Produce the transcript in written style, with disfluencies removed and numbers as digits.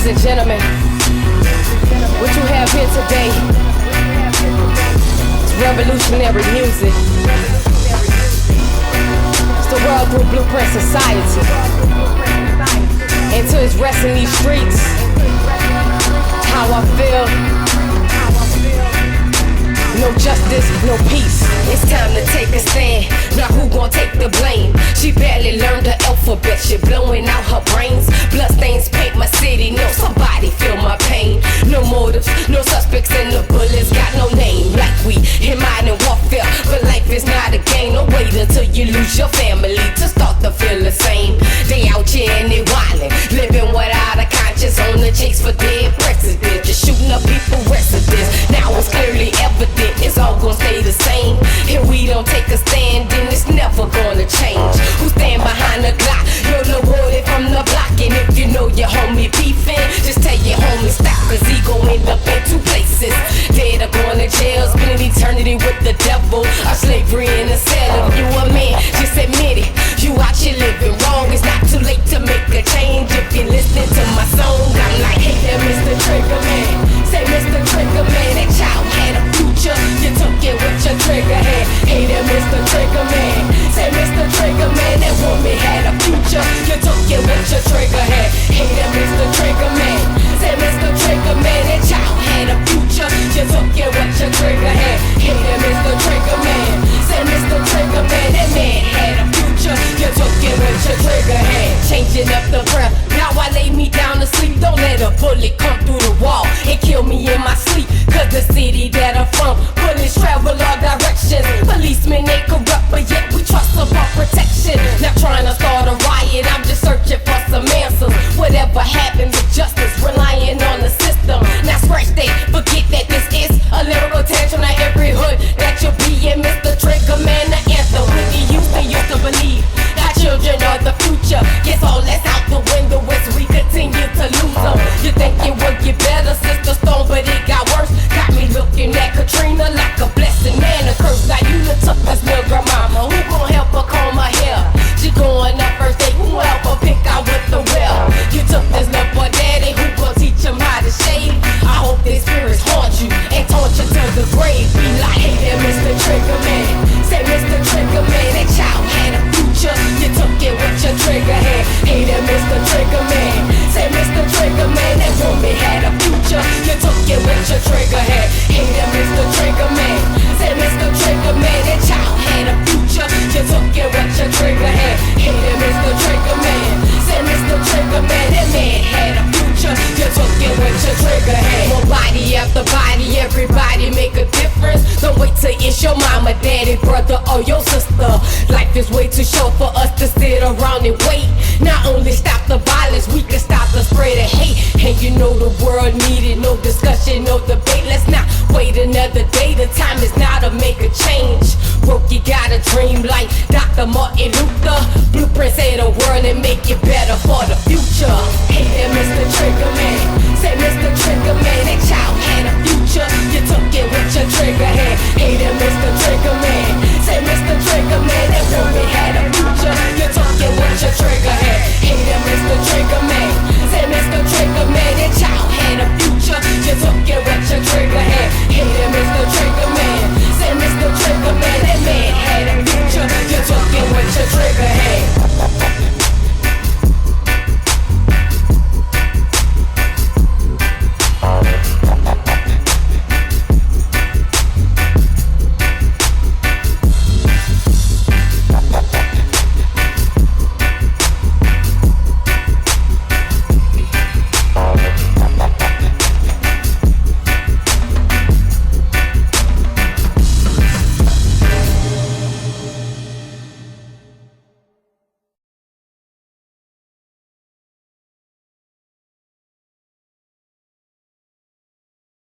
Ladies and gentlemen, what you have here today is revolutionary music. It's the world through Blueprint Society. Until it's rest in these streets, how I feel. No justice, no peace. It's time to take a stand. Now who gon' take the blame? She barely learned the alphabet, she blowing out her brains. Bloodstains paint my city, no somebody feel my pain. No motives, no suspects, and the bullets got no name. Like we in modern warfare, but life is not a game. No wait until you lose your family to start to feel the same. They out here and they wildin', living without a conscience, on the chase for dead presidents, just shooting up people residents. Now it's clearly evident it's all gonna stay the same. If we don't take a stand, then it's never gonna change. Who stand behind the Glock? You're the wooded from the block. And if you know your homie beefing, just tell your homie stop, cause he gon' end up in two places. Dead or going to jail, spending eternity with the devil, or slavery in a cell. If you a man, just admit it, you out here living wrong. It's not too late to make a change. If you're listening to my song, I'm like, hey there, MrTriggaman. Say MrTriggaman, that child had a future, you took it with your trigger hand. Hey there, MrTriggaman. Say MrTriggaman, that woman had a future, you took it with your trigger hand. Hey there, MrTriggaman. Say MrTriggaman, that child had a future, you took it with your trigger hand. Hey there, MrTriggaman. Say MrTriggaman, that man had a future, you took it with your trigger hand. Changing up the breath, now I lay me down to sleep. Don't let a bullet come through the wall and kill me in my sleep, cause the city that I'm from, bullets travel all directions. Policemen ain't corrupt, but yet we trust them for protection. Not trying to start a riot, I'm just searching for some answers. Whatever happens with justice, relying on the system. Now scratch that, forget that this is a lyrical tantrum. Now every hood that you'll be in, MrTriggaman, the anthem. When you used to believe our children are the future, guess all that's out the window as we continue to lose them. You think it would get better, Sister Stone, but it got worse. Got me looking at Katrina like a blessing and a curse. Now you done took this little grandmama, who gon' help her comb her hair? She going up first day, who help her pick out with the well? You took this little boy daddy, who gon' teach him how to shave? I hope their spirits haunt you and taunt you to the grave. Be like, hey there, MrTriggaman. Say MrTriggaman, that child had a future, you took it with your trigger hand. Hey there, MrTriggaman. Say MrTriggaman, that woman had a future, you took it with your trigger hand. Hey there, MrTriggaman. Say MrTriggaman, that child had a future, you took it with your trigger hand. Hey there, MrTriggaman. Say MrTriggaman, that man had a future, you took it with your trigger hand. One body after body, everybody make a difference. Don't wait till it's your mama, daddy, brother, or your sister. Life is way too short for us to sit around and wait. Not only stop the violence, we can stop the spread of hate. And you know the world needed no discussion, no debate. Let's not wait another day, the time is now to make a change. Roke, you got a dream like Dr. Martin Luther. Blueprint say the world and make it better for the future. Hey there, MrTriggaman. Say MrTriggaman, that child had a future, you took it with your trigger hand. Hey there, MrTriggaman. Say MrTriggaman, that woman had a future,